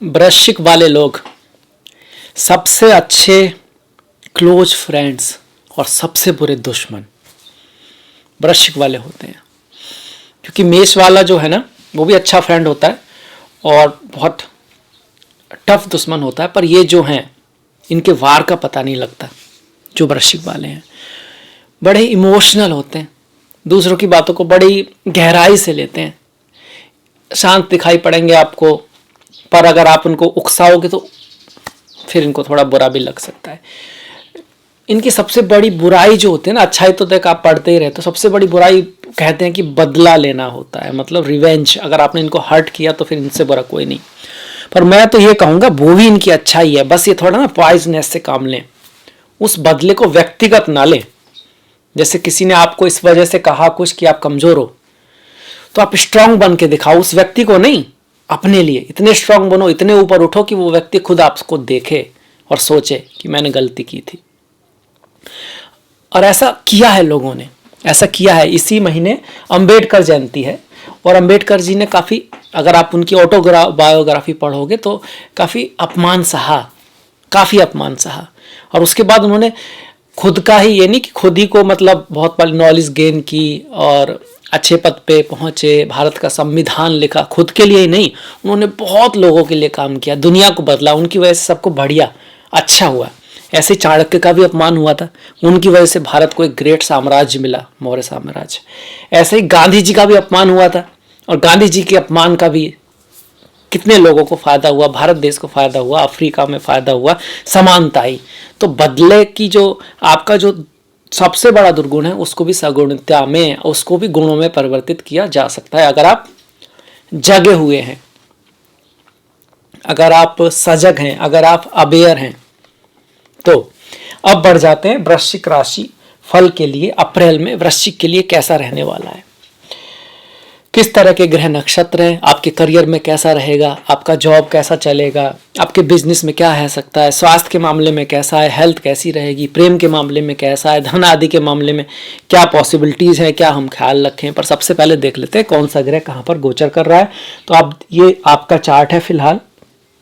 वृश्चिक वाले लोग सबसे अच्छे क्लोज फ्रेंड्स और सबसे बुरे दुश्मन वृश्चिक वाले होते हैं, क्योंकि मेष वाला जो है ना वो भी अच्छा फ्रेंड होता है और बहुत टफ दुश्मन होता है, पर ये जो हैं इनके वार का पता नहीं लगता। जो वृश्चिक वाले हैं बड़े इमोशनल होते हैं, दूसरों की बातों को बड़ी गहराई से लेते हैं, शांत दिखाई पड़ेंगे आपको, पर अगर आप उनको उकसाओगे तो फिर इनको थोड़ा बुरा भी लग सकता है। इनकी सबसे बड़ी बुराई जो होती है ना, अच्छाई तो देख आप पढ़ते ही रहते हो, सबसे बड़ी बुराई कहते हैं कि बदला लेना होता है, मतलब रिवेंज। अगर आपने इनको हर्ट किया तो फिर इनसे बुरा कोई नहीं। पर मैं तो ये कहूँगा वो भी इनकी अच्छाई है, बस ये थोड़ा ना पॉइजनेस से काम लें, उस बदले को व्यक्तिगत ना लें। जैसे किसी ने आपको इस वजह से कहा कुछ कि आप कमज़ोर हो, तो आप स्ट्रांग बन के दिखाओ, उस व्यक्ति को नहीं, अपने लिए इतने स्ट्रांग बनो, इतने ऊपर उठो कि वो व्यक्ति खुद आपको देखे और सोचे कि मैंने गलती की थी। और ऐसा किया है लोगों ने, ऐसा किया है। इसी महीने अंबेडकर जयंती है और अंबेडकर जी ने काफ़ी, अगर आप उनकी बायोग्राफी पढ़ोगे तो काफ़ी अपमान सहा। और उसके बाद उन्होंने खुद का ही, ये नहीं कि खुद ही को मतलब बहुत नॉलेज गेन की और अच्छे पद पे पहुँचे, भारत का संविधान लिखा, खुद के लिए ही नहीं, उन्होंने बहुत लोगों के लिए काम किया, दुनिया को बदला, उनकी वजह से सबको बढ़िया अच्छा हुआ। ऐसे चाणक्य का भी अपमान हुआ था, उनकी वजह से भारत को एक ग्रेट साम्राज्य मिला, मौर्य साम्राज्य। ऐसे ही गांधी जी का भी अपमान हुआ था, और गांधी जी के अपमान का भी कितने लोगों को फायदा हुआ, भारत देश को फायदा हुआ, अफ्रीका में फायदा हुआ, समानता आई। तो बदले की जो आपका जो सबसे बड़ा दुर्गुण है उसको भी सगुणता में, उसको भी गुणों में परिवर्तित किया जा सकता है अगर आप जगे हुए हैं, अगर आप सजग हैं, अगर आप अवेयर हैं। तो अब बढ़ जाते हैं वृश्चिक राशि फल के लिए। अप्रैल में वृश्चिक के लिए कैसा रहने वाला है, किस तरह के ग्रह नक्षत्र हैं, आपके करियर में कैसा रहेगा, आपका जॉब कैसा चलेगा, आपके बिजनेस में क्या है सकता है, स्वास्थ्य के मामले में कैसा है, हेल्थ कैसी रहेगी, प्रेम के मामले में कैसा है, धन आदि के मामले में क्या पॉसिबिलिटीज़ हैं, क्या हम ख्याल रखें। पर सबसे पहले देख लेते हैं कौन सा ग्रह कहाँ पर गोचर कर रहा है। तो आप, ये आपका चार्ट है फिलहाल,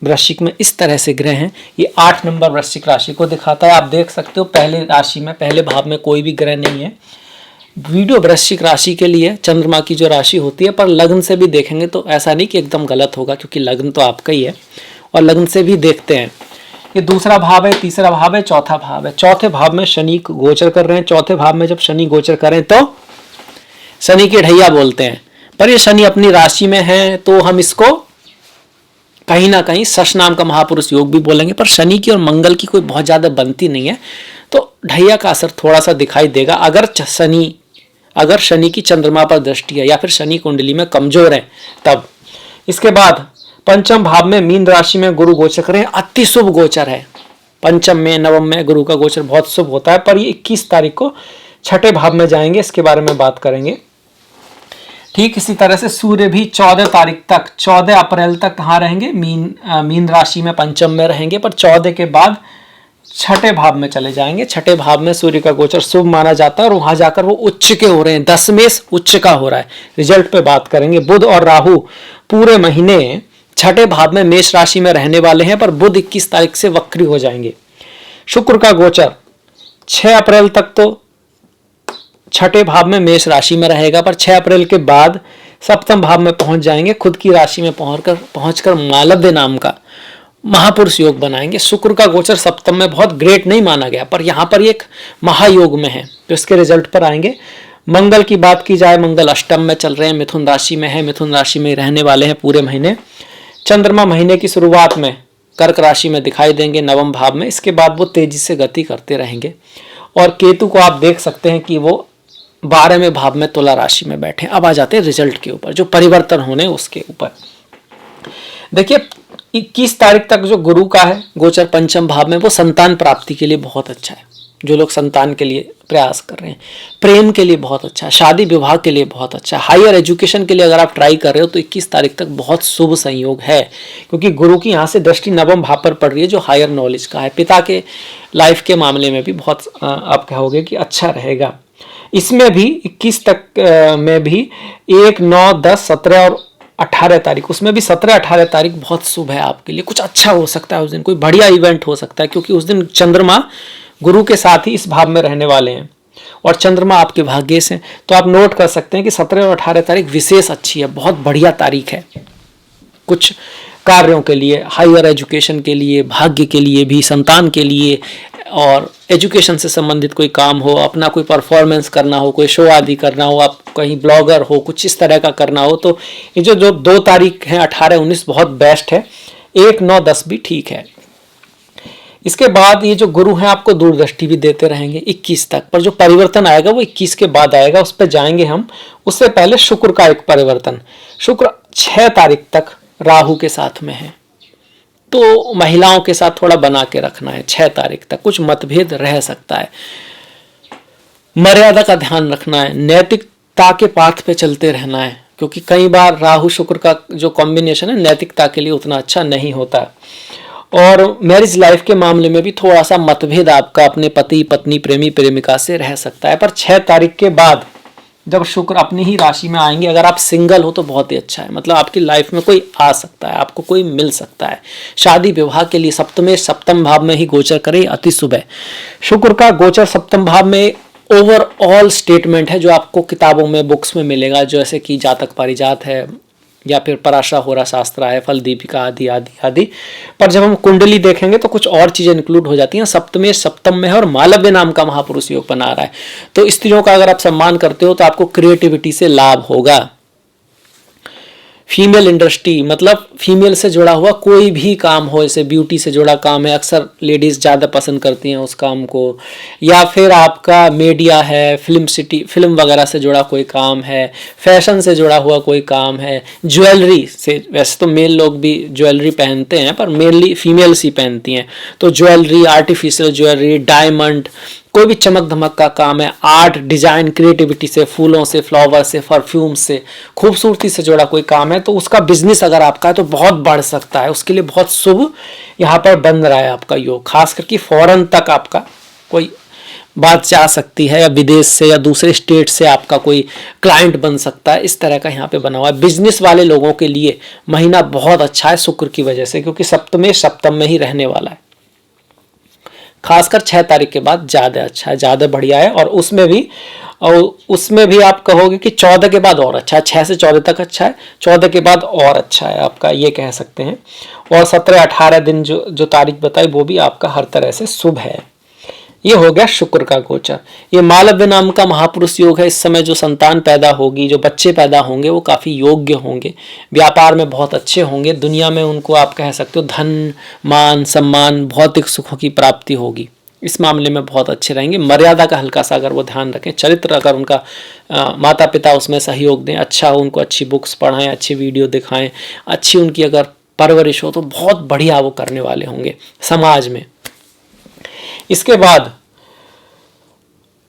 वृश्चिक में इस तरह से ग्रह हैं। ये 8 नंबर वृश्चिक राशि को दिखाता है। आप देख सकते हो पहले राशि में, पहले भाव में कोई भी ग्रह नहीं है। वीडियो वृश्चिक राशि के लिए चंद्रमा की जो राशि होती है, पर लग्न से भी देखेंगे तो ऐसा नहीं कि एकदम गलत होगा, क्योंकि लग्न तो आपका ही है, और लग्न से भी देखते हैं। ये दूसरा भाव है, तीसरा भाव है, चौथा भाव है। चौथे भाव में शनि गोचर कर रहे हैं। चौथे भाव में जब शनि गोचर करें तो शनि की ढैया बोलते हैं, पर ये शनि अपनी राशि में है तो हम इसको कहीं ना कहीं शश नाम का महापुरुष योग भी बोलेंगे। पर शनि की और मंगल की कोई बहुत ज़्यादा बनती नहीं है, तो ढैया का असर थोड़ा सा दिखाई देगा अगर शनि की चंद्रमा पर दृष्टि है या फिर शनि कुंडली में कमजोर है तब। इसके बाद पंचम भाव में मीन राशि में गुरु गोचर करें, अति शुभ गोचर है। पंचम में, नवम में गुरु का गोचर बहुत शुभ होता है। पर ये 21 तारीख को छठे भाव में जाएंगे, इसके बारे में बात करेंगे। ठीक इसी तरह से सूर्य भी 14 तारीख तक, 14 अप्रैल तक कहाँ रहेंगे, मीन राशि में पंचम में रहेंगे, पर 14 के बाद छठे भाव में चले जाएंगे। छठे भाव में सूर्य का गोचर शुभ माना जाता है और वहां जाकर वो उच्च के हो रहे हैं, दशमेश उच्च का हो रहा है। रिजल्ट पे बात करेंगे। बुध और राहु पूरे महीने छठे भाव में मेष राशि में रहने वाले हैं, पर बुध 21 तारीख से वक्री हो जाएंगे। शुक्र का गोचर 6 अप्रैल तक तो छठे भाव में मेष राशि में रहेगा, पर 6 अप्रैल के बाद सप्तम भाव में पहुंच जाएंगे, खुद की राशि में पहुंचकर मालव्य नाम का महापुरुष योग बनाएंगे। शुक्र का गोचर सप्तम में बहुत ग्रेट नहीं माना गया, पर यहाँ पर एक महायोग में है, तो इसके रिजल्ट पर आएंगे। मंगल की बात की जाए, मंगल अष्टम में चल रहे हैं, मिथुन राशि में है, मिथुन राशि में रहने वाले हैं पूरे महीने। चंद्रमा महीने की शुरुआत में कर्क राशि में दिखाई देंगे, नवम भाव में। इसके बाद वो तेजी से गति करते रहेंगे। और केतु को आप देख सकते हैं कि वो 12वें भाव में तुला राशि में बैठे। अब आ जाते हैं रिजल्ट के ऊपर, जो परिवर्तन होने उसके ऊपर। देखिए 21 तारीख तक जो गुरु का है गोचर पंचम भाव में, वो संतान प्राप्ति के लिए बहुत अच्छा है। जो लोग संतान के लिए प्रयास कर रहे हैं, प्रेम के लिए बहुत अच्छा है, शादी विवाह के लिए बहुत अच्छा है, हायर एजुकेशन के लिए अगर आप ट्राई कर रहे हो तो 21 तारीख तक बहुत शुभ संयोग है, क्योंकि गुरु की यहाँ से दृष्टि नवम भाव पर पड़ रही है, जो हायर नॉलेज का है। पिता के लाइफ के मामले में भी बहुत आप कहोगे कि अच्छा रहेगा। इसमें भी 21 तक में भी 1, 9, 10, 17 और 18 तारीख, उसमें भी 17-18 तारीख बहुत शुभ है आपके लिए, कुछ अच्छा हो सकता है उस दिन, कोई बढ़िया इवेंट हो सकता है, क्योंकि उस दिन चंद्रमा गुरु के साथ ही इस भाव में रहने वाले हैं और चंद्रमा आपके भाग्य से। तो आप नोट कर सकते हैं कि 17 और 18 तारीख विशेष अच्छी है, बहुत बढ़िया तारीख है कुछ कार्यों के लिए, हायर एजुकेशन के लिए, भाग्य के लिए भी, संतान के लिए, और एजुकेशन से संबंधित कोई काम हो, अपना कोई परफॉर्मेंस करना हो, कोई शो आदि करना हो, आप कहीं ब्लॉगर हो, कुछ इस तरह का करना हो, तो ये जो 2 तारीख हैं 18-19 बहुत बेस्ट है। 1-9-10 भी ठीक है। इसके बाद ये जो गुरु हैं आपको दूरदृष्टि भी देते रहेंगे 21 तक, पर जो परिवर्तन आएगा वो 21 के बाद आएगा, उस पर जाएंगे हम। उससे पहले शुक्र का एक परिवर्तन, शुक्र 6 तारीख तक राहु के साथ में है, तो महिलाओं के साथ थोड़ा बना के रखना है। 6 तारीख तक कुछ मतभेद रह सकता है, मर्यादा का ध्यान रखना है, नैतिकता के पाथ पे चलते रहना है, क्योंकि कई बार राहु शुक्र का जो कॉम्बिनेशन है नैतिकता के लिए उतना अच्छा नहीं होता। और मैरिज लाइफ के मामले में भी थोड़ा सा मतभेद आपका अपने पति पत्नी प्रेमी प्रेमिका से रह सकता है, पर 6 तारीख के बाद जब शुक्र अपनी ही राशि में आएंगे, अगर आप सिंगल हो तो बहुत ही अच्छा है, मतलब आपकी लाइफ में कोई आ सकता है, आपको कोई मिल सकता है। शादी विवाह के लिए सप्तम भाव में ही गोचर करे, अति शुभ है। शुक्र का गोचर सप्तम भाव में ओवरऑल स्टेटमेंट है जो आपको किताबों में बुक्स में मिलेगा, जैसे कि जातक पारिजात है या फिर पराशरा होरा शास्त्र है, फल दीपिका आदि आदि आदि। पर जब हम कुंडली देखेंगे तो कुछ और चीजें इंक्लूड हो जाती हैं। सप्तम में है और मालव्य नाम का महापुरुष योग बना रहा है, तो स्त्रियों का अगर आप सम्मान करते हो तो आपको क्रिएटिविटी से लाभ होगा। फीमेल इंडस्ट्री मतलब फीमेल से जुड़ा हुआ कोई भी काम हो, जैसे ब्यूटी से जुड़ा काम है, अक्सर लेडीज ज़्यादा पसंद करती हैं उस काम को, या फिर आपका मीडिया है, फिल्म वगैरह से जुड़ा कोई काम है, फैशन से जुड़ा हुआ कोई काम है, ज्वेलरी से, वैसे तो मेल लोग भी ज्वेलरी पहनते हैं पर मेनली फीमेल्स ही पहनती हैं, तो ज्वेलरी, आर्टिफिशियल ज्वेलरी, डायमंड, कोई भी चमक धमक का काम है, आर्ट डिजाइन, क्रिएटिविटी से, फूलों से, फ्लावर से, परफ्यूम से, खूबसूरती से जुड़ा कोई काम है, तो उसका बिजनेस अगर आपका है तो बहुत बढ़ सकता है, उसके लिए बहुत शुभ यहाँ पर बन रहा है आपका योग। खास करके फॉरेन तक आपका कोई बात जा सकती है, या विदेश से या दूसरे स्टेट से आपका कोई क्लाइंट बन सकता है, इस तरह का यहाँ पे बना हुआ है। बिजनेस वाले लोगों के लिए महीना बहुत अच्छा है शुक्र की वजह से, क्योंकि सप्तम में ही रहने वाला है। खासकर 6 तारीख के बाद ज़्यादा अच्छा है, ज़्यादा बढ़िया है। और उसमें भी आप कहोगे कि 14 के बाद और अच्छा है, 6 से 14 तक अच्छा है, 14 के बाद और अच्छा है आपका, ये कह सकते हैं। और 17-18 दिन जो तारीख बताई वो भी आपका हर तरह से शुभ है। ये हो गया शुक्र का गोचर। ये मालव्य नाम का महापुरुष योग है। इस समय जो संतान पैदा होगी, जो बच्चे पैदा होंगे, वो काफ़ी योग्य होंगे, व्यापार में बहुत अच्छे होंगे, दुनिया में उनको आप कह सकते हो धन मान सम्मान भौतिक सुखों की प्राप्ति होगी, इस मामले में बहुत अच्छे रहेंगे। मर्यादा का हल्का सा अगर वो ध्यान रखें, चरित्र अगर उनका माता पिता उसमें सहयोग दें, अच्छा उनको अच्छी बुक्स पढ़ाएं, अच्छी वीडियो दिखाएं, अच्छी उनकी अगर परवरिश हो तो बहुत बढ़िया वो करने वाले होंगे समाज में। इसके बाद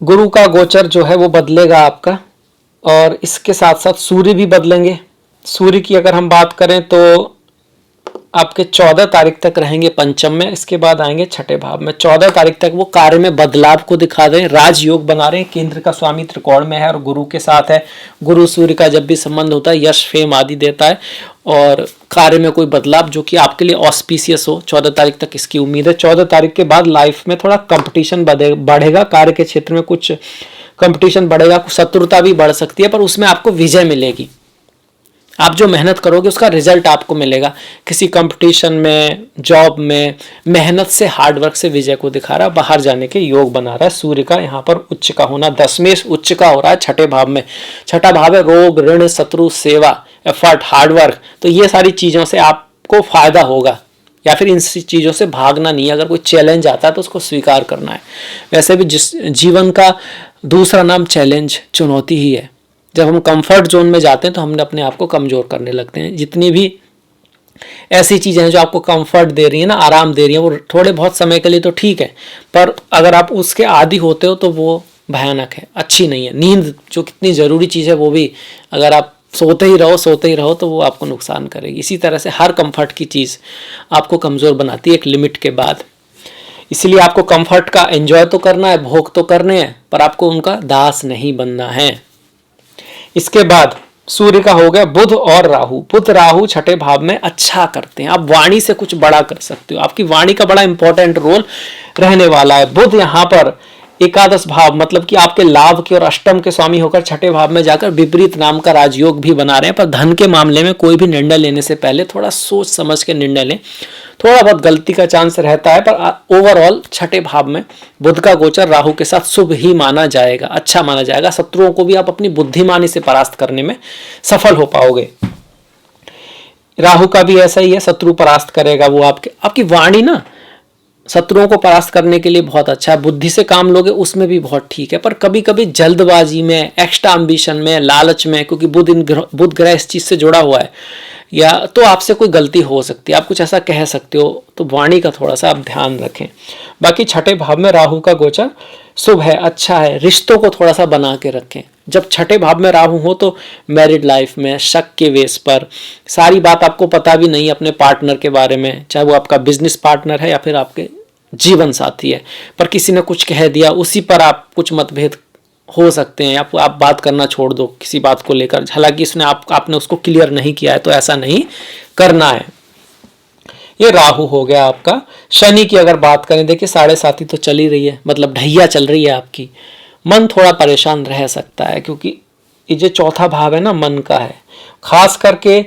गुरु का गोचर जो है वो बदलेगा आपका, और इसके साथ साथ सूर्य भी बदलेंगे। सूर्य की अगर हम बात करें तो आपके 14 तारीख तक रहेंगे पंचम में, इसके बाद आएंगे छठे भाव में। 14 तारीख तक वो कार्य में बदलाव को दिखा रहे हैं, राजयोग बना रहे हैं, केंद्र का स्वामी त्रिकोण में है और गुरु के साथ है। गुरु सूर्य का जब भी संबंध होता है यश फेम आदि देता है, और कार्य में कोई बदलाव जो कि आपके लिए ऑस्पिशियस हो, 14 तारीख तक इसकी उम्मीद है। 14 तारीख के बाद लाइफ में थोड़ा कंपटीशन बढ़ेगा, कार्य के क्षेत्र में कुछ कंपटीशन बढ़ेगा, कुछ शत्रुता भी बढ़ सकती है, पर उसमें आपको विजय मिलेगी। आप जो मेहनत करोगे उसका रिजल्ट आपको मिलेगा। किसी कंपटीशन में, जॉब में मेहनत से, हार्डवर्क से विजय को दिखा रहा है, बाहर जाने के योग बना रहा है। सूर्य का यहाँ पर उच्च का होना, 10वें उच्च का हो रहा है छठे भाव में। छठा भाव है रोग, ऋण, शत्रु, सेवा, एफर्ट, हार्डवर्क, तो ये सारी चीज़ों से आपको फायदा होगा, या फिर इन चीज़ों से भागना नहीं है। अगर कोई चैलेंज आता है तो उसको स्वीकार करना है। वैसे भी जिस जीवन का दूसरा नाम चैलेंज, चुनौती ही है। जब हम कंफर्ट जोन में जाते हैं तो हम अपने आप को कमज़ोर करने लगते हैं। जितनी भी ऐसी चीज़ें हैं जो आपको कंफर्ट दे रही हैं ना, आराम दे रही हैं, वो थोड़े बहुत समय के लिए तो ठीक है, पर अगर आप उसके आदी होते हो तो वो भयानक है, अच्छी नहीं है। नींद जो कितनी ज़रूरी चीज़ है, वो भी अगर आप सोते ही रहो तो वो आपको नुकसान करेगी। इसी तरह से हर कंफर्ट की चीज़ आपको कमज़ोर बनाती है एक लिमिट के बाद। इसलिए आपको कंफर्ट का एंजॉय तो करना है, भोग तो करने हैं, पर आपको उनका दास नहीं बनना है। इसके बाद सूर्य का हो गया बुध और राहु। बुध राहु छठे भाव में अच्छा करते हैं, आप वाणी से कुछ बड़ा कर सकते हो, आपकी वाणी का बड़ा इंपॉर्टेंट रोल रहने वाला है। बुध यहाँ पर एकादश भाव मतलब कि आपके लाभ के और अष्टम के स्वामी होकर छठे भाव में जाकर विपरीत नाम का राजयोग भी बना रहे हैं। पर धन के मामले में कोई भी निर्णय लेने से पहले थोड़ा सोच समझ के निर्णय लें, थोड़ा बहुत गलती का चांस रहता है, पर ओवरऑल छठे भाव में बुध का गोचर राहु के साथ शुभ ही माना जाएगा, अच्छा माना जाएगा। शत्रुओं को भी आप अपनी बुद्धिमानी से परास्त करने में सफल हो पाओगे। राहु का भी ऐसा ही है, शत्रु परास्त करेगा वो आपकी वाणी ना शत्रुओं को परास्त करने के लिए बहुत अच्छा है। बुद्धि से काम लोगे उसमें भी बहुत ठीक है, पर कभी कभी जल्दबाजी में, एक्स्ट्रा एम्बिशन में, लालच में, क्योंकि बुध ग्रह इस चीज से जुड़ा हुआ है, या तो आपसे कोई गलती हो सकती है, आप कुछ ऐसा कह सकते हो, तो वाणी का थोड़ा सा आप ध्यान रखें। बाकी छठे भाव में राहु का गोचर शुभ है, अच्छा है। रिश्तों को थोड़ा सा बना के रखें। जब छठे भाव में राहु हो तो मैरिड लाइफ में शक के वेस पर, सारी बात आपको पता भी नहीं अपने पार्टनर के बारे में, चाहे वो आपका बिजनेस पार्टनर है या फिर आपके जीवन साथी है, पर किसी ने कुछ कह दिया, उसी पर आप कुछ मतभेद हो सकते हैं, आप बात करना छोड़ दो किसी बात को लेकर, हालांकि इसने आपने उसको क्लियर नहीं किया है, तो ऐसा नहीं करना है। ये राहु हो गया आपका। शनि की अगर बात करें, देखिए 7.5 तो चल ही रही है, मतलब ढैया चल रही है आपकी। मन थोड़ा परेशान रह सकता है, क्योंकि ये जो चौथा भाव है ना मन का है, खास करके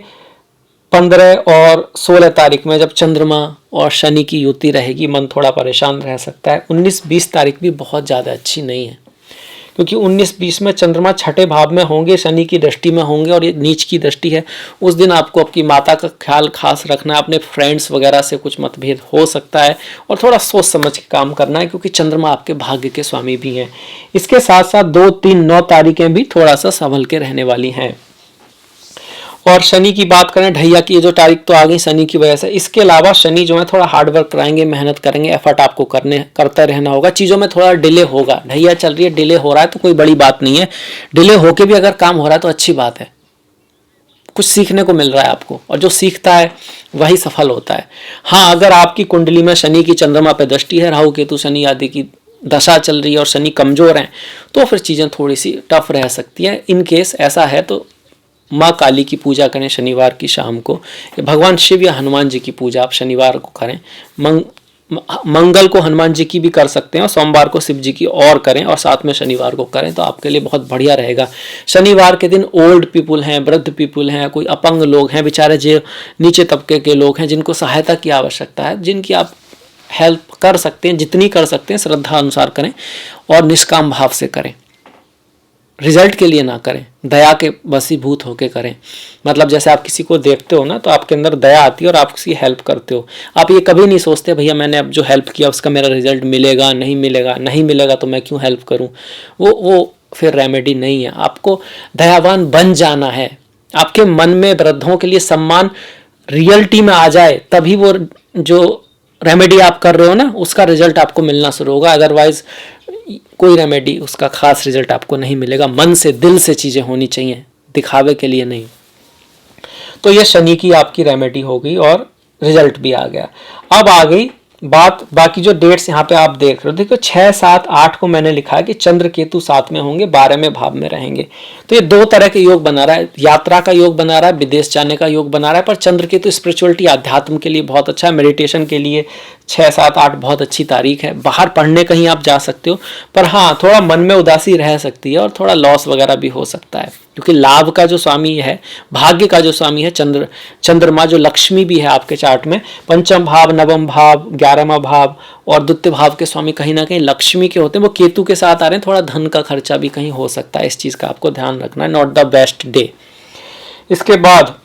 15 और 16 तारीख में जब चंद्रमा और शनि की युति रहेगी, मन थोड़ा परेशान रह सकता है। 19-20 तारीख भी बहुत ज़्यादा अच्छी नहीं है, क्योंकि 19-20 में चंद्रमा छठे भाव में होंगे, शनि की दृष्टि में होंगे और ये नीच की दृष्टि है। उस दिन आपको आपकी माता का ख्याल खास रखना है, अपने फ्रेंड्स वगैरह से कुछ मतभेद हो सकता है, और थोड़ा सोच समझ के काम करना है, क्योंकि चंद्रमा आपके भाग्य के स्वामी भी हैं। इसके साथ साथ 2, 3, 9 तारीखें भी थोड़ा सा संभल के रहने वाली हैं। और शनि की बात करें, ढैया की ये जो तारीख तो आ गई शनि की वजह से। इसके अलावा शनि जो है थोड़ा हार्डवर्क कराएंगे, मेहनत करेंगे, एफर्ट आपको करते रहना होगा। चीज़ों में थोड़ा डिले होगा, ढैया चल रही है, डिले हो रहा है तो कोई बड़ी बात नहीं है। डिले होके भी अगर काम हो रहा है तो अच्छी बात है, कुछ सीखने को मिल रहा है आपको, और जो सीखता है वही सफल होता है। हाँ, अगर आपकी कुंडली में शनि की चंद्रमा पे दृष्टि है, राहु केतु शनि आदि की दशा चल रही है और शनि कमजोर हैं, तो फिर चीज़ें थोड़ी सी टफ रह सकती हैं। इन केस ऐसा है तो माँ काली की पूजा करें शनिवार की शाम को, भगवान शिव या हनुमान जी की पूजा आप शनिवार को करें। मंगल को हनुमान जी की भी कर सकते हैं, और सोमवार को शिव जी की और करें, और साथ में शनिवार को करें, तो आपके लिए बहुत बढ़िया रहेगा। शनिवार के दिन ओल्ड पीपुल हैं, वृद्ध पीपुल हैं, कोई अपंग लोग हैं, बेचारे जो नीचे तबके के लोग हैं, जिनको सहायता की आवश्यकता है, जिनकी आप हेल्प कर सकते हैं, जितनी कर सकते हैं श्रद्धा अनुसार करें, और निष्काम भाव से करें, रिजल्ट के लिए ना करें, दया के वशीभूत होके करें। मतलब जैसे आप किसी को देखते हो ना, तो आपके अंदर दया आती है और आप उसकी हेल्प करते हो। आप ये कभी नहीं सोचते भैया मैंने अब जो हेल्प किया उसका मेरा रिजल्ट मिलेगा नहीं मिलेगा, नहीं मिलेगा तो मैं क्यों हेल्प करूं। वो फिर रेमेडी नहीं है। आपको दयावान बन जाना है। आपके मन में वृद्धों के लिए सम्मान रियलिटी में आ जाए, तभी वो जो रेमेडी आप कर रहे हो ना उसका रिजल्ट आपको मिलना शुरू होगा। अदरवाइज कोई रेमेडी उसका खास रिजल्ट आपको नहीं मिलेगा। मन से दिल से चीजें होनी चाहिए, दिखावे के लिए नहीं। तो ये शनि की आपकी रेमेडी हो गई और रिजल्ट भी आ गया। अब आ गई बात बाकी जो डेट्स यहाँ पे आप देख रहे हो। देखो 6, 7, 8 को मैंने लिखा है कि चंद्र केतु साथ में होंगे, 12वें भाव में रहेंगे। तो ये 2 तरह के योग बना रहा है, यात्रा का योग बना रहा है, विदेश जाने का योग बना रहा है। पर चंद्र केतु स्पिरिचुअलिटी अध्यात्म के लिए बहुत अच्छा है, मेडिटेशन के लिए 6, 7, 8 बहुत अच्छी तारीख है। बाहर पढ़ने कहीं आप जा सकते हो, पर हाँ थोड़ा मन में उदासी रह सकती है और थोड़ा लॉस वगैरह भी हो सकता है, क्योंकि लाभ का जो स्वामी है, भाग्य का जो स्वामी है चंद्रमा, जो लक्ष्मी भी है आपके चार्ट में, पंचम भाव, नवम भाव, 11वां भाव और द्वितीय भाव के स्वामी कहीं ना कहीं लक्ष्मी के होते हैं। वो केतु के साथ आ रहे हैं, थोड़ा धन का खर्चा भी कहीं हो सकता है। इस चीज का आपको ध्यान रखना है। Not the best day. इसके बाद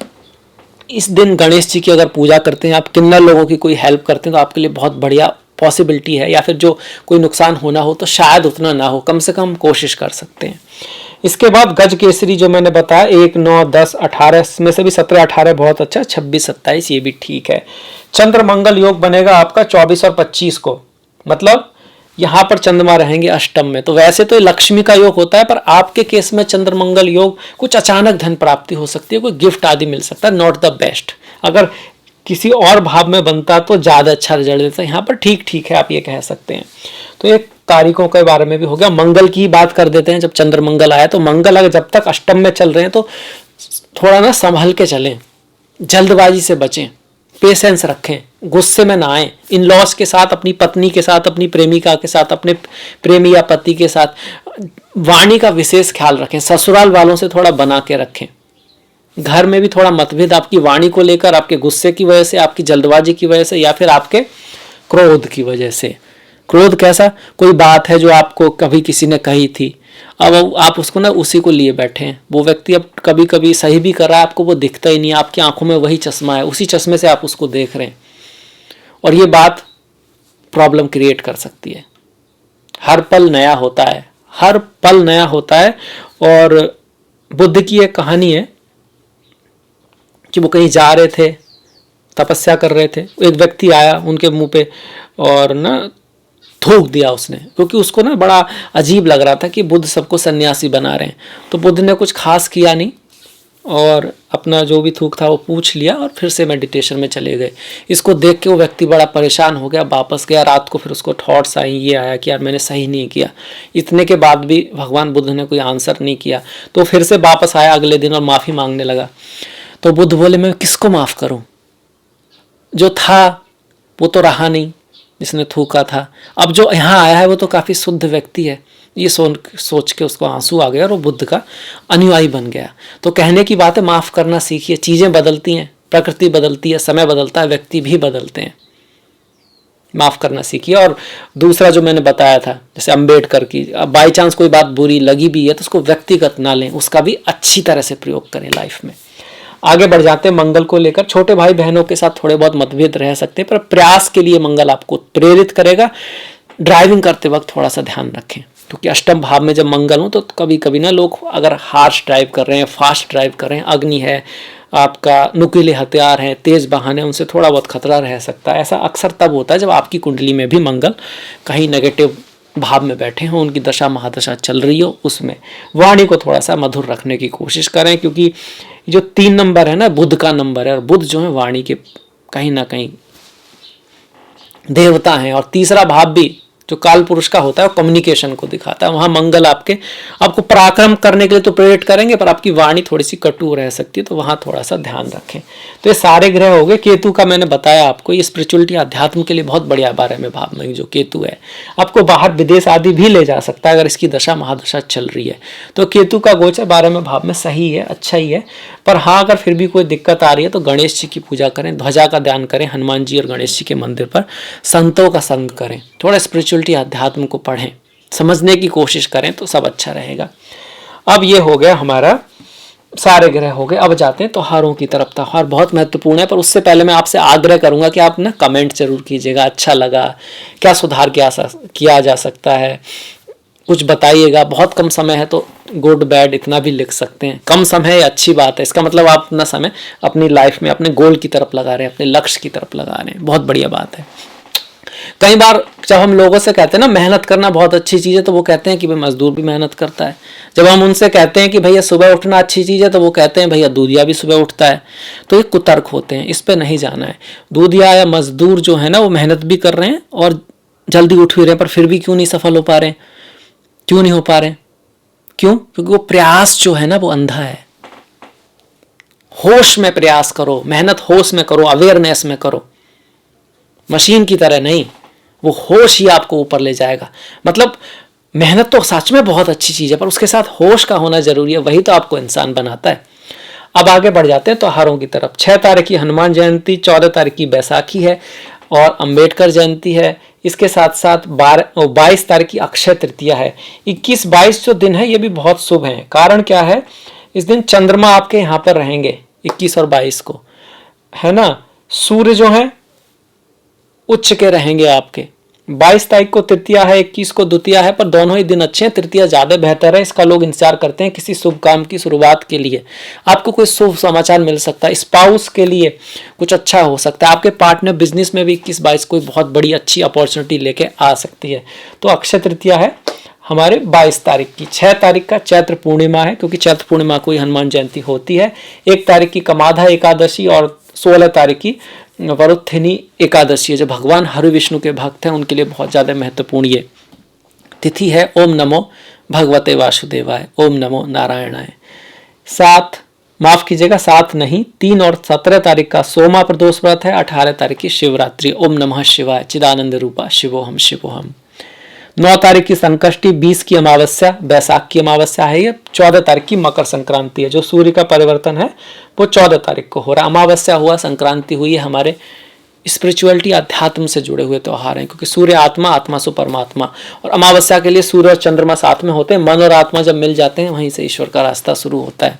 इस दिन गणेश जी की अगर पूजा करते हैं आप, किन्नर लोगों की कोई हेल्प करते हैं, तो आपके लिए बहुत बढ़िया पॉसिबिलिटी है। या फिर जो कोई नुकसान होना हो तो शायद उतना ना हो, कम से कम कोशिश कर सकते हैं। इसके बाद गज केसरी जो मैंने बताया 1, 9, 10, 18 में से भी 17, 18 बहुत अच्छा, 26, 27 ये भी ठीक है। चंद्र मंगल योग बनेगा आपका 24 और 25 को, मतलब यहाँ पर चंद्रमा रहेंगे अष्टम में। तो वैसे तो लक्ष्मी का योग होता है, पर आपके केस में चंद्र मंगल योग, कुछ अचानक धन प्राप्ति हो सकती है, कोई गिफ्ट आदि मिल सकता है। Not the best. अगर किसी और भाव में बनता तो ज्यादा अच्छा रिजल्ट देता है। यहाँ पर ठीक ठीक है, आप ये कह सकते हैं। तो ये तारीखों के बारे में भी हो गया। मंगल की बात कर देते हैं। जब चंद्र मंगल आया तो मंगल अगर जब तक अष्टम में चल रहे हैं तो थोड़ा ना संभल के चलें, जल्दबाजी से बचें, पेशेंस रखें, गुस्से में ना आए। इन लॉज के साथ, अपनी पत्नी के साथ, अपनी प्रेमिका के साथ, अपने प्रेमी या पति के साथ वाणी का विशेष ख्याल रखें। ससुराल वालों से थोड़ा बना के रखें। घर में भी थोड़ा मतभेद आपकी वाणी को लेकर, आपके गुस्से की वजह से, आपकी जल्दबाजी की वजह से, या फिर आपके क्रोध की वजह से। क्रोध कैसा? कोई बात है जो आपको कभी किसी ने कही थी, अब आप उसको ना उसी को लिए बैठे हैं। वो व्यक्ति अब कभी कभी सही भी कर रहा है, आपको वो दिखता ही नहीं, आपकी आंखों में वही चश्मा है, उसी चश्मे से आप उसको देख रहे हैं, और ये बात प्रॉब्लम क्रिएट कर सकती है। हर पल नया होता है, हर पल नया होता है। और बुद्ध की एक कहानी है कि वो कहीं जा रहे थे, तपस्या कर रहे थे, एक व्यक्ति आया उनके मुंह पे और ना थूक दिया उसने, क्योंकि उसको ना बड़ा अजीब लग रहा था कि बुद्ध सबको सन्यासी बना रहे हैं। तो बुद्ध ने कुछ खास किया नहीं और अपना जो भी थूक था वो पूछ लिया और फिर से मेडिटेशन में चले गए। इसको देख के वो व्यक्ति बड़ा परेशान हो गया, वापस गया। रात को फिर उसको थॉट्स आई, ये आया कि यार मैंने सही नहीं किया। इतने के बाद भी भगवान बुद्ध ने कोई आंसर नहीं किया, तो फिर से वापस आया अगले दिन और माफ़ी मांगने लगा। तो बुद्ध बोले, मैं किसको माफ़ करूं? जो था वो तो रहा नहीं, जिसने थूका था। अब जो यहाँ आया है वो तो काफ़ी शुद्ध व्यक्ति है। ये सोच के उसको आंसू आ गया और वो बुद्ध का अनुयायी बन गया। तो कहने की बात है, माफ़ करना सीखिए। चीज़ें बदलती हैं, प्रकृति बदलती है, समय बदलता है, व्यक्ति भी बदलते हैं। माफ़ करना सीखिए। और दूसरा जो मैंने बताया था, जैसे अम्बेडकर की, अब बाई चांस कोई बात बुरी लगी भी है तो उसको व्यक्तिगत ना लें, उसका भी अच्छी तरह से प्रयोग करें लाइफ में। आगे बढ़ जाते हैं मंगल को लेकर। छोटे भाई बहनों के साथ थोड़े बहुत मतभेद रह सकते हैं, पर प्रयास के लिए मंगल आपको प्रेरित करेगा। ड्राइविंग करते वक्त थोड़ा सा ध्यान रखें, क्योंकि अष्टम भाव में जब मंगल हो तो कभी कभी ना लोग अगर हार्श ड्राइव कर रहे हैं, फास्ट ड्राइव कर रहे हैं, अग्नि है, आपका नुकीले हथियार हैं, तेज वाहन है, उनसे थोड़ा बहुत खतरा रह सकता है। ऐसा अक्सर तब होता है जब आपकी कुंडली में भी मंगल कहीं नेगेटिव भाव में बैठे हों, उनकी दशा महादशा चल रही हो। उसमें वाणी को थोड़ा सा मधुर रखने की कोशिश करें, क्योंकि जो 3 नंबर है ना, बुध का नंबर है, और बुध जो है वाणी के कहीं ना कहीं देवता हैं। और तीसरा भाव भी जो काल पुरुष का होता है वो कम्युनिकेशन को दिखाता है। वहां मंगल आपको पराक्रम करने के लिए तो प्रेरित करेंगे, पर आपकी वाणी थोड़ी सी कटु रह सकती है, तो वहां थोड़ा सा ध्यान रखें। तो ये सारे ग्रह हो गए। केतु का मैंने बताया आपको, ये स्पिरिचुअलिटी अध्यात्म के लिए बहुत बढ़िया 12वें भाव में जो केतु है, आपको बाहर विदेश आदि भी ले जा सकता है अगर इसकी दशा महादशा चल रही है। तो केतु का गोचर 12वें भाव में सही है, अच्छा ही है। पर हाँ, अगर फिर भी कोई दिक्कत आ रही है तो गणेश जी की पूजा करें, ध्वजा का ध्यान करें, हनुमान जी और गणेश जी के मंदिर पर संतों का संग करें, थोड़ा स्पिरिचुअलिटी अध्यात्म को पढ़ें, समझने की कोशिश करें, तो सब अच्छा रहेगा। अब ये हो गया हमारा, सारे ग्रह हो गए। अब जाते हैं त्योहारों की तरफ। त्योहार बहुत महत्वपूर्ण है, पर उससे पहले मैं आपसे आग्रह करूंगा कि आप ना कमेंट जरूर कीजिएगा, अच्छा लगा, क्या सुधार किया जा सकता है, कुछ बताइएगा। बहुत कम समय है तो गुड बैड इतना भी लिख सकते हैं। कम समय है, अच्छी बात है, इसका मतलब आप अपना समय अपनी लाइफ में अपने गोल की तरफ लगा रहे हैं, अपने लक्ष्य की तरफ लगा रहे हैं, बहुत बढ़िया बात है। कई बार जब हम लोगों से कहते हैं ना मेहनत करना बहुत अच्छी चीज़ है, तो वो कहते हैं कि भाई मजदूर भी मेहनत करता है। जब हम उनसे कहते हैं कि भैया सुबह उठना अच्छी चीज़ है, तो वो कहते हैं भैया दूधिया भी सुबह उठता है। तो ये कुतर्क होते हैं, इस पर नहीं जाना है। दूधिया या मजदूर जो है ना, वो मेहनत भी कर रहे हैं और जल्दी उठ भी रहे हैं, पर फिर भी क्यों नहीं सफल हो पा रहे हैं? क्यों नहीं हो पा रहे? क्यों? क्योंकि वो प्रयास जो है ना वो अंधा है। होश में प्रयास करो, मेहनत होश में करो, अवेयरनेस में करो, मशीन की तरह नहीं। वो होश ही आपको ऊपर ले जाएगा। मतलब मेहनत तो सच में बहुत अच्छी चीज है, पर उसके साथ होश का होना जरूरी है, वही तो आपको इंसान बनाता है। अब आगे बढ़ जाते हैं त्योहारों की तरफ। 6 तारीख की हनुमान जयंती, 14 तारीख की बैसाखी है और अंबेडकर जयंती है। इसके साथ साथ 22 तारीख की अक्षय तृतीया है। 21-22 जो दिन है ये भी बहुत शुभ है। कारण क्या है? इस दिन चंद्रमा आपके यहाँ पर रहेंगे 21 और 22 को, है ना। सूर्य जो है उच्च के रहेंगे आपके। 22 तारीख को तृतीया है, 21 को द्वितीया है, पर दोनों ही दिन अच्छे हैं। तृतीया ज्यादा बेहतर है, इसका लोग इंतजार करते हैं किसी शुभ काम की शुरुआत के लिए। आपको कोई शुभ समाचार मिल सकता है, स्पाउस के लिए कुछ अच्छा हो सकता है, आपके पार्टनर बिजनेस में भी 21-22 कोई बहुत बड़ी अच्छी अपॉर्चुनिटी लेके आ सकती है। तो अक्षय तृतीया है हमारे 22 तारीख की। 6 तारीख का चैत्र पूर्णिमा है, क्योंकि चैत्र पूर्णिमा को ही हनुमान जयंती होती है। 1 तारीख की कमाधा एकादशी और 16 तारीख की वरुथिनी एकादशी है। जो भगवान हरि विष्णु के भक्त हैं उनके लिए बहुत ज़्यादा महत्वपूर्ण ये तिथि है। ओम नमो भगवते वासुदेवाय, ओम नमो नारायणाय। 7 माफ कीजिएगा 7 नहीं, 3 और 17 तारीख का सोमा प्रदोष व्रत है, 18 तारीख की शिवरात्रि। ओम नमः शिवाय, चिदानंद रूपा शिवोहम शिवोहम। 9 तारीख की संकष्टी, 20 की अमावस्या, बैसाख की अमावस्या है ये, 14 तारीख की मकर संक्रांति है। जो सूर्य का परिवर्तन है वो 14 तारीख को हो रहा है। अमावस्या हुआ, संक्रांति हुई है, हमारे स्पिरिचुअलिटी अध्यात्म से जुड़े हुए त्योहार हैं, क्योंकि सूर्य आत्मा, आत्मा सो परमात्मा। और अमावस्या के लिए सूर्य और चंद्रमा साथ में होते हैं, मन और आत्मा जब मिल जाते हैं वहीं से ईश्वर का रास्ता शुरू होता है।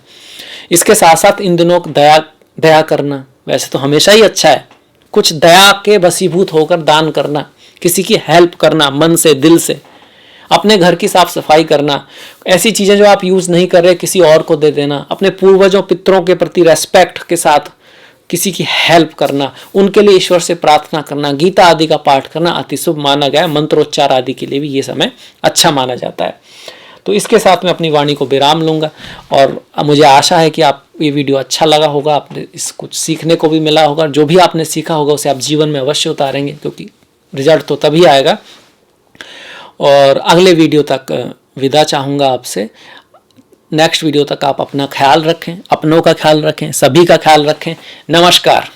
इसके साथ साथ इन दिनों दया करना वैसे तो हमेशा ही अच्छा है, कुछ दया के वशीभूत होकर दान करना, किसी की हेल्प करना मन से, दिल से, अपने घर की साफ सफाई करना, ऐसी चीजें जो आप यूज नहीं कर रहे किसी और को दे देना, अपने पूर्वजों पितरों के प्रति रेस्पेक्ट के साथ किसी की हेल्प करना, उनके लिए ईश्वर से प्रार्थना करना, गीता आदि का पाठ करना अति शुभ माना गया है। मंत्रोच्चार आदि के लिए भी ये समय अच्छा माना जाता है। तो इसके साथ मैं अपनी वाणी को विराम लूंगा और मुझे आशा है कि आप ये वीडियो अच्छा लगा होगा, आपने इस कुछ सीखने को भी मिला होगा। जो भी आपने सीखा होगा उसे आप जीवन में अवश्य उतारेंगे, क्योंकि रिजल्ट तो तभी आएगा। और अगले वीडियो तक विदा चाहूँगा आपसे। नेक्स्ट वीडियो तक आप अपना ख्याल रखें, अपनों का ख्याल रखें, सभी का ख्याल रखें। नमस्कार।